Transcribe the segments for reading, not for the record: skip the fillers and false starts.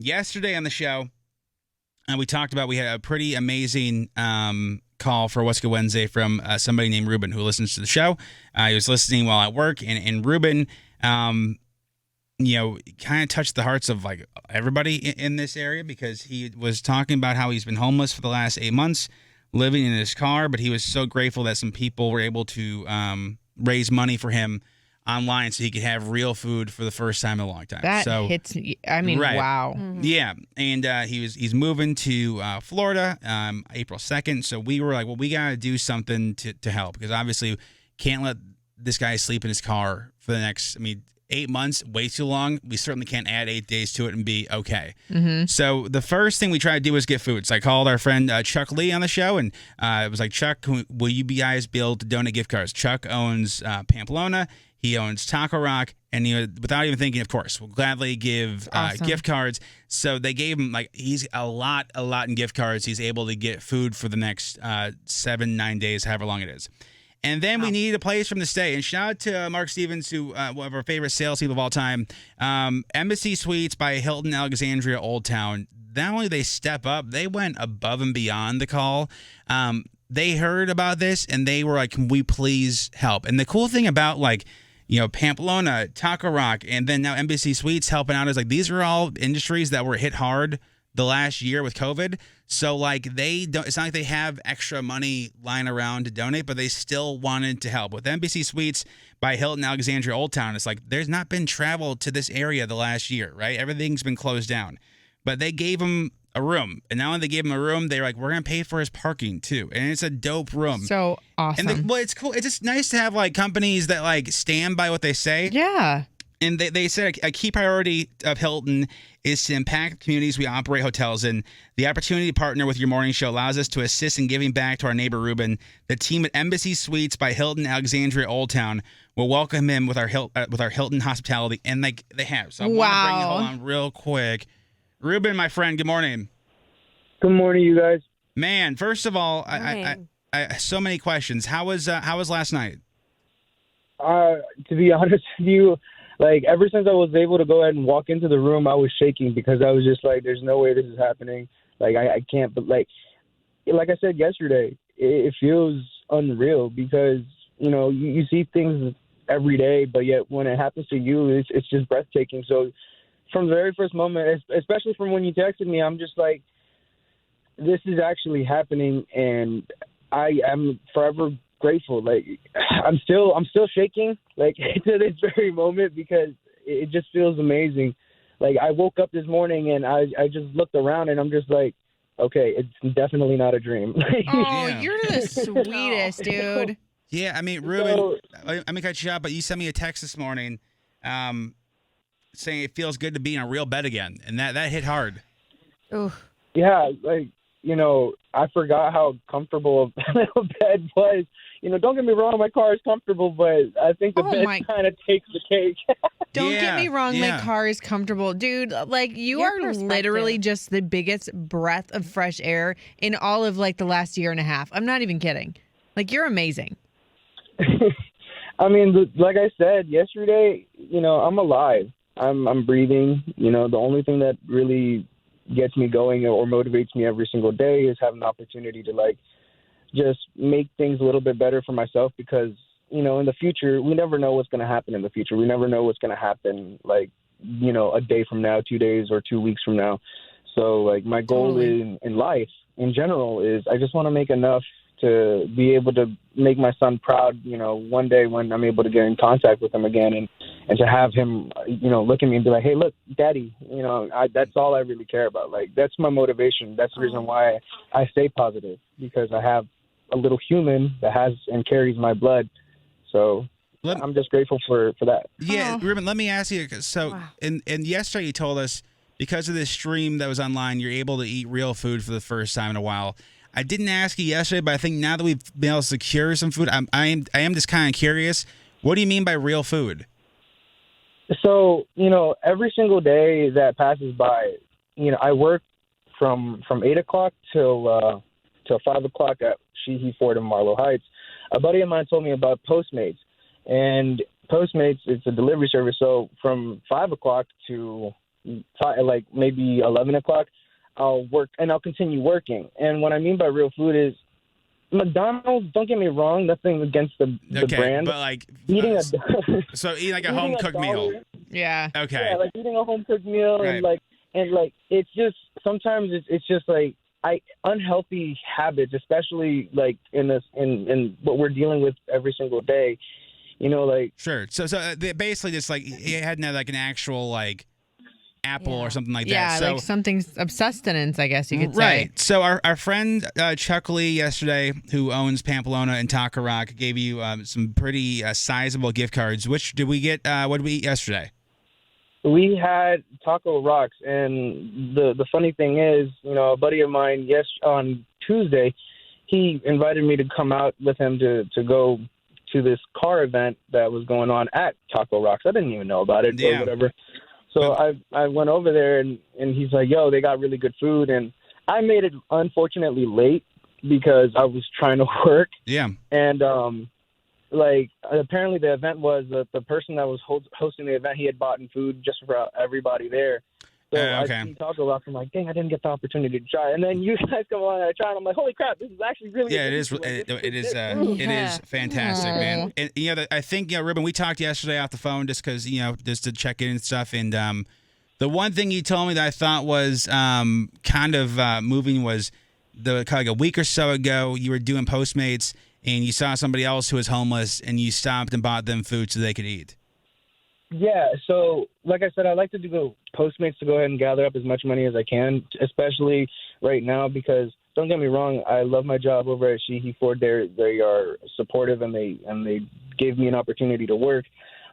yesterday on the show, we talked about we had a pretty amazing call for What's Good Wednesday from somebody named Ruben who listens to the show. He was listening while at work, and Ruben, kind of touched the hearts of like everybody in this area because he was talking about how he's been homeless for the last 8 months, living in his car, but he was so grateful that some people were able to raise money for him online so he could have real food for the first time in a long time. That hits me. I mean, right. wow. Mm-hmm. Yeah, and he's moving to Florida April 2nd, so we were like, well, we got to do something to help because obviously can't let this guy sleep in his car for the next, 8 months, way too long. We certainly can't add 8 days to it and be okay. Mm-hmm. So the first thing we tried to do was get food. So I called our friend Chuck Lee on the show, and it was like, Chuck, will you guys be able to donate gift cards? Chuck owns Pamplona. He owns Taco Rock, and without even thinking, of course, we'll gladly give gift cards. So they gave him he's a lot in gift cards. He's able to get food for the next 7-9 days, however long it is. And then we needed a place from the stay. And shout out to Mark Stevens, who one of our favorite salespeople of all time. Embassy Suites by Hilton Alexandria Old Town. Not only they step up, they went above and beyond the call. They heard about this and they were like, "Can we please help?" And the cool thing about Pamplona, Taco Rock, and then now Embassy Suites helping out is these are all industries that were hit hard the last year with COVID. So they don't, it's not like they have extra money lying around to donate, but they still wanted to help. With Embassy Suites by Hilton Alexandria Old Town, it's there's not been travel to this area the last year, right? Everything's been closed down. But they gave him a room. And not only they gave him a room, they're like, we're going to pay for his parking too. And it's a dope room. So awesome. And it's cool. It's just nice to have companies that stand by what they say. Yeah. And they said a key priority of Hilton is to impact communities we operate hotels in. The opportunity to partner with your morning show allows us to assist in giving back to our neighbor Ruben. The team at Embassy Suites by Hilton Alexandria Old Town will welcome him with our Hilton hospitality, and they have. So I want to bring it on real quick. Ruben, my friend, good morning. Good morning, you guys. Man, first of all, I so many questions. How was last night? To be honest with you, ever since I was able to go ahead and walk into the room, I was shaking because I was just there's no way this is happening. I can't, but like I said yesterday, it feels unreal because, you see things every day, but yet when it happens to you, it's just breathtaking. So from the very first moment, especially from when you texted me, I'm just like, this is actually happening, and I am forever grateful. I'm still shaking to this very moment because it just feels amazing. I woke up this morning and I just looked around and I'm just like, okay, it's definitely not a dream. You're the sweetest, dude. Yeah, Ruben, I'm gonna cut you out, but you sent me a text this morning saying it feels good to be in a real bed again, and that hit hard. Ooh. Yeah, I forgot how comfortable a little bed was. Don't get me wrong, my car is comfortable, but I think the bed kind of takes the cake. Don't get me wrong, my car is comfortable. Dude, you are literally just the biggest breath of fresh air in all of the last year and a half. I'm not even kidding. You're amazing. Like I said yesterday, I'm alive. I'm breathing. The only thing that really gets me going or motivates me every single day is having the opportunity to just make things a little bit better for myself because, in the future, we never know what's going to happen in the future. We never know what's going to happen a day from now, 2 days or 2 weeks from now. So my goal in life in general is I just want to make enough to be able to make my son proud, one day when I'm able to get in contact with him again and to have him, look at me and be like, hey, look, daddy, that's all I really care about. That's my motivation. That's the reason why I stay positive, because I have a little human that has and carries my blood. So I'm just grateful for that. Yeah, Ruben, let me ask you. So in yesterday you told us because of this stream that was online, you're able to eat real food for the first time in a while. I didn't ask you yesterday, but I think now that we've been able to secure some food, I am just kind of curious. What do you mean by real food? So, every single day that passes by, I work from 8 o'clock till 5 o'clock at Sheehy Ford in Marlow Heights. A buddy of mine told me about Postmates. And Postmates, it's a delivery service. So from 5 o'clock to like maybe 11 o'clock, I'll work and I'll continue working. And what I mean by real food is McDonald's. Don't get me wrong, nothing against the brand. But like eating so eating like a home cooked meal. Yeah. Okay. Yeah, like eating a home cooked meal, Right. and it's just sometimes it's just like unhealthy habits, especially like in what we're dealing with every single day. Like sure. So they basically just like you hadn't had like an actual like apple or something like that. Yeah, So, like something of sustenance, I guess you could say. Right. So our friend Chuck Lee yesterday, who owns Pamplona and Taco Rock, gave you some pretty sizable gift cards. Which did we get? What did we eat yesterday? we had Taco Rocks, and the funny thing is, a buddy of mine, on Tuesday, he invited me to come out with him to go to this car event that was going on at Taco Rocks. I didn't even know about it or whatever. So I went over there, and he's like, yo, they got really good food. And I made it, unfortunately, late because I was trying to work. Yeah. And, apparently the event was the person that was hosting the event, he had bought food just for everybody there. So okay. I see Taco Rock. I'm like, dang, I didn't get the opportunity to try. And then you guys come along and I try, and I'm like, holy crap, this is actually really good. It is. It is fantastic, man. And I think Ruben, we talked yesterday off the phone just because just to check in and stuff. And the one thing you told me that I thought was kind of moving was like a week or so ago, you were doing Postmates and you saw somebody else who was homeless and you stopped and bought them food so they could eat. Yeah, so like I said, I like to do Postmates to go ahead and gather up as much money as I can, especially right now because don't get me wrong, I love my job over at Sheehy Ford. They are supportive and they gave me an opportunity to work.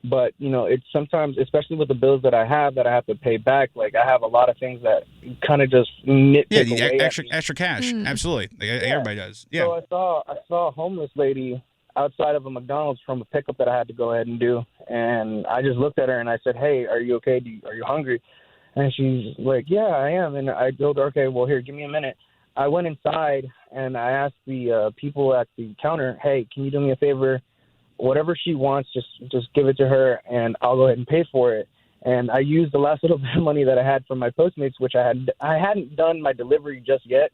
But it's sometimes, especially with the bills that I have to pay back. Like I have a lot of things that kind of just nitpick away extra cash. Absolutely, everybody does. Yeah. So I saw a homeless lady outside of a McDonald's from a pickup that I had to go ahead and do. And I just looked at her and I said, hey, are you okay? Are you hungry? And she's like, yeah, I am. And I told her, okay, well, here, give me a minute. I went inside and I asked the people at the counter, hey, can you do me a favor? Whatever she wants, just give it to her and I'll go ahead and pay for it. And I used the last little bit of money that I had from my Postmates, which I hadn't done my delivery just yet.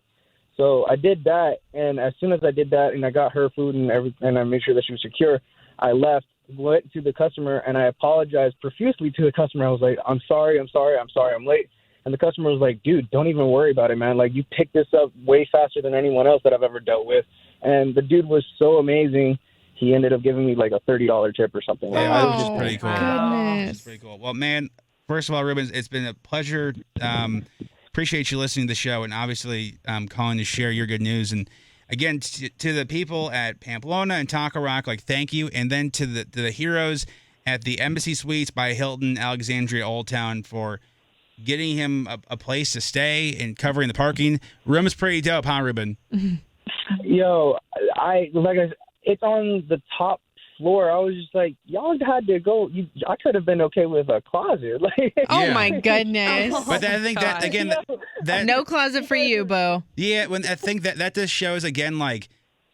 So I did that, and as soon as I did that and I got her food and everything, and I made sure that she was secure, I left, went to the customer, and I apologized profusely to the customer. I was like, I'm sorry, I'm late. And the customer was like, dude, don't even worry about it, man. Like, you picked this up way faster than anyone else that I've ever dealt with. And the dude was so amazing. He ended up giving me like a $30 tip or something. Yeah, which is pretty cool. Goodness. It's pretty cool. Well, man, first of all, Rubens, it's been a pleasure. Appreciate you listening to the show and obviously calling to share your good news. And again, to the people at Pamplona and Taco Rock, like thank you. And then to the heroes at the Embassy Suites by Hilton, Alexandria Old Town for getting him a place to stay and covering the parking. Room is pretty dope, huh, Ruben? Yo, it's on the top floor. I was just like, y'all had to go. I could have been okay with a closet. Oh my goodness! But I think that again, that no closet for you, Bo. Yeah, when I think that just shows again, like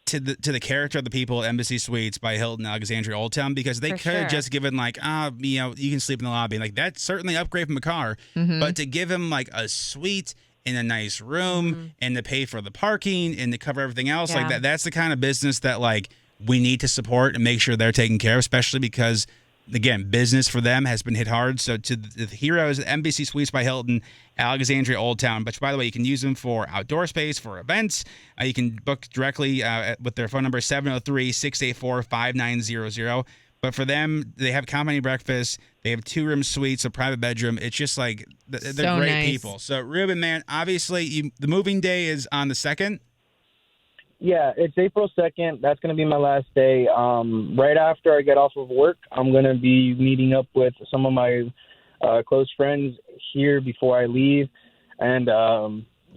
to the character of the people at Embassy Suites by Hilton, Alexandria Old Town, because they could have just given like, you can sleep in the lobby. Like that's certainly an upgrade from a car, but to give him like a suite in a nice room and to pay for the parking and to cover everything else like that's the kind of business that like we need to support and make sure they're taken care of, especially because, again, business for them has been hit hard. So to the heroes at NBC Suites by Hilton, Alexandria Old Town, which, by the way, you can use them for outdoor space, for events. You can book directly with their phone number, 703-684-5900. But for them, they have complimentary breakfast. They have 2-room suites, a private bedroom. It's just like they're so great nice people. So, Ruben, man, obviously, the moving day is on the 2nd. Yeah, it's April 2nd. That's going to be my last day. Right after I get off of work, I'm going to be meeting up with some of my close friends here before I leave. And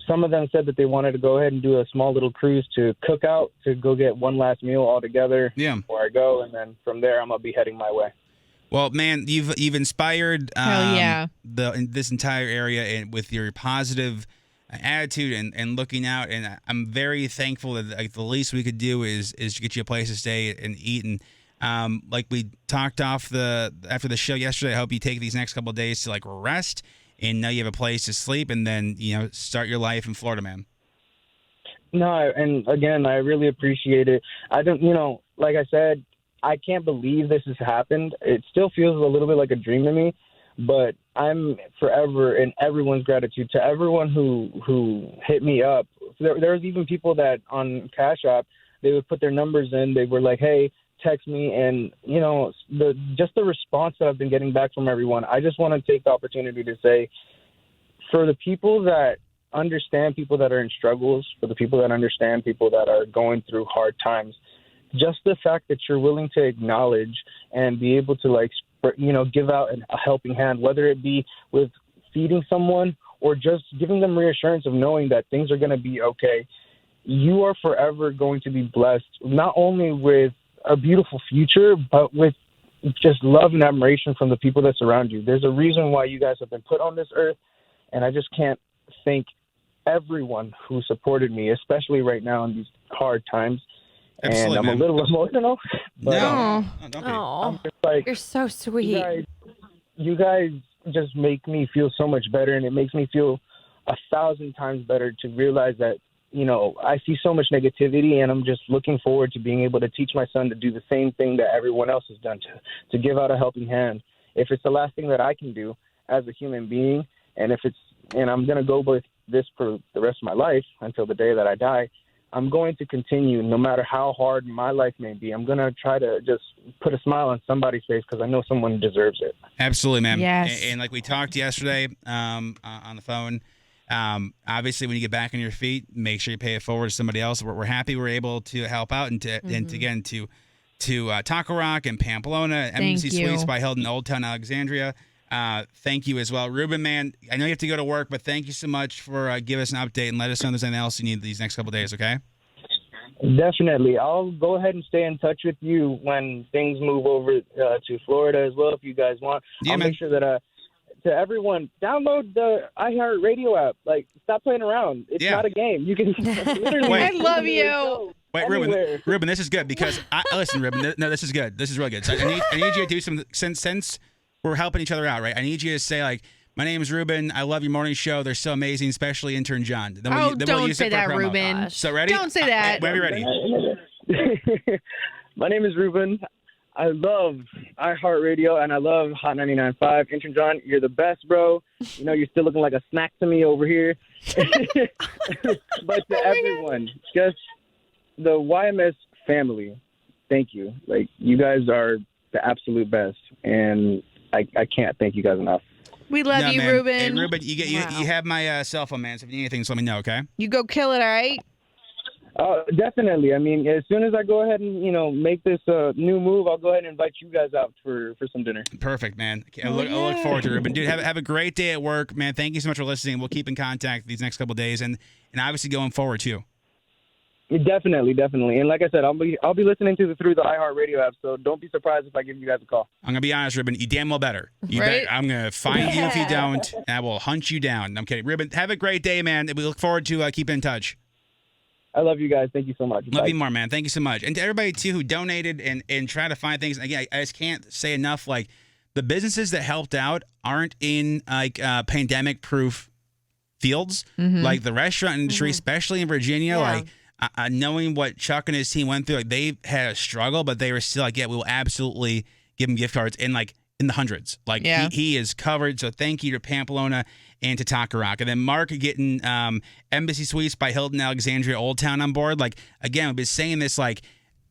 some of them said that they wanted to go ahead and do a small little cruise to cook out, to go get one last meal all together before I go. And then from there, I'm going to be heading my way. Well, man, you've inspired this entire area and with your positive attitude and looking out, and I'm very thankful that like the least we could do is get you a place to stay and eat. And like we talked after the show yesterday, I hope you take these next couple of days to like rest and now you have a place to sleep, and then start your life in Florida, man. No, and again, I really appreciate it. I don't, like I said, I can't believe this has happened. It still feels a little bit like a dream to me, but I'm forever in everyone's gratitude to everyone who hit me up. There's even people that on Cash App, they would put their numbers in. They were like, hey, text me. And, the response that I've been getting back from everyone, I just want to take the opportunity to say, for the people that understand people that are in struggles, for the people that understand people that are going through hard times, just the fact that you're willing to acknowledge and be able to give out a helping hand, whether it be with feeding someone or just giving them reassurance of knowing that things are going to be okay, you are forever going to be blessed, not only with a beautiful future, but with just love and admiration from the people that surround you. There's a reason why you guys have been put on this earth, and I just can't thank everyone who supported me, especially right now in these hard times. Absolutely, and I'm a little emotional. But No, don't be. I'm just like, you're so sweet. You guys just make me feel so much better, and it makes me feel 1,000 times better to realize that, I see so much negativity, and I'm just looking forward to being able to teach my son to do the same thing that everyone else has done, to give out a helping hand. If it's the last thing that I can do as a human being, and I'm going to go with this for the rest of my life until the day that I die, I'm going to continue no matter how hard my life may be. I'm going to try to just put a smile on somebody's face because I know someone deserves it. Absolutely, man. Yes. And like we talked yesterday on the phone, obviously when you get back on your feet, make sure you pay it forward to somebody else. We're happy we're able to help out and to Taco Rock and Pamplona, Embassy Suites by Hilton, Old Town Alexandria. Thank you as well. Ruben, man, I know you have to go to work, but thank you so much for giving us an update and let us know if there's anything else you need these next couple of days, okay? Definitely. I'll go ahead and stay in touch with you when things move over to Florida as well, if you guys want. Yeah, I'll man. make sure that to everyone, download the iHeartRadio app. Stop playing around. It's not a game. You can literally. Wait. I love you. Wait, Ruben, this is good because listen, Ruben, no, this is good. This is really good. So I need you to do some since we're helping each other out, right? I need you to say my name is Ruben. I love your morning show. They're so amazing, especially Intern John. Then Don't say that, Ruben. So ready? Don't say that. Whenever you're ready. My name is Ruben. I love iHeartRadio, and I love Hot 99.5. Intern John, you're the best, bro. You're still looking like a snack to me over here. But to everyone, just the YMS family, thank you. You guys are the absolute best, and I can't thank you guys enough. We love you, man. Ruben. Hey, Ruben, you have my cell phone, man. So if you need anything, just let me know, okay? You go kill it, all right? Definitely. I mean, as soon as I go ahead and make this new move, I'll go ahead and invite you guys out for some dinner. Perfect, man. I look forward to it, Ruben. Dude, have a great day at work, man. Thank you so much for listening. We'll keep in contact these next couple of days, and obviously going forward too. Definitely. And like I said, I'll be listening through the iHeartRadio app, so don't be surprised if I give you guys a call. I'm going to be honest, Ruben. You damn well better. Right? I'm going to find you if you don't, and I will hunt you down. I'm kidding. Ruben, have a great day, man. We look forward to keeping in touch. I love you guys. Thank you so much. Love you more, man. Thank you so much. And to everybody, too, who donated and try to find things. Again, I just can't say enough. The businesses that helped out aren't in, pandemic-proof fields. Like the restaurant industry, especially in Virginia, knowing what Chuck and his team went through, they had a struggle, but they were still we'll absolutely give them gift cards in the hundreds. He is covered. So thank you to Pamplona and to Taco Rock. And then Mark getting Embassy Suites by Hilton Alexandria Old Town on board. Again, we've been saying this,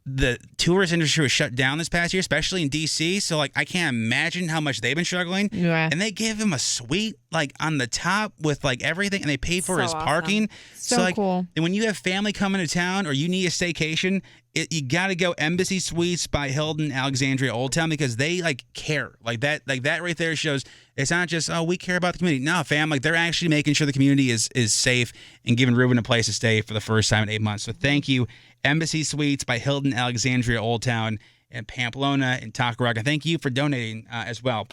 the tourist industry was shut down this past year, especially in D.C. So, I can't imagine how much they've been struggling. Yeah. And they give him a suite, on the top with, everything, and they pay for his parking. So cool. And when you have family coming to town or you need a staycation, you got to go Embassy Suites by Hilton Alexandria Old Town because they, care. That right there shows it's not just, we care about the community. No, fam, they're actually making sure the community is safe and giving Ruben a place to stay for the first time in 8 months. So thank you, Embassy Suites by Hilton Alexandria Old Town and Pamplona and Taco Rock. And thank you for donating as well.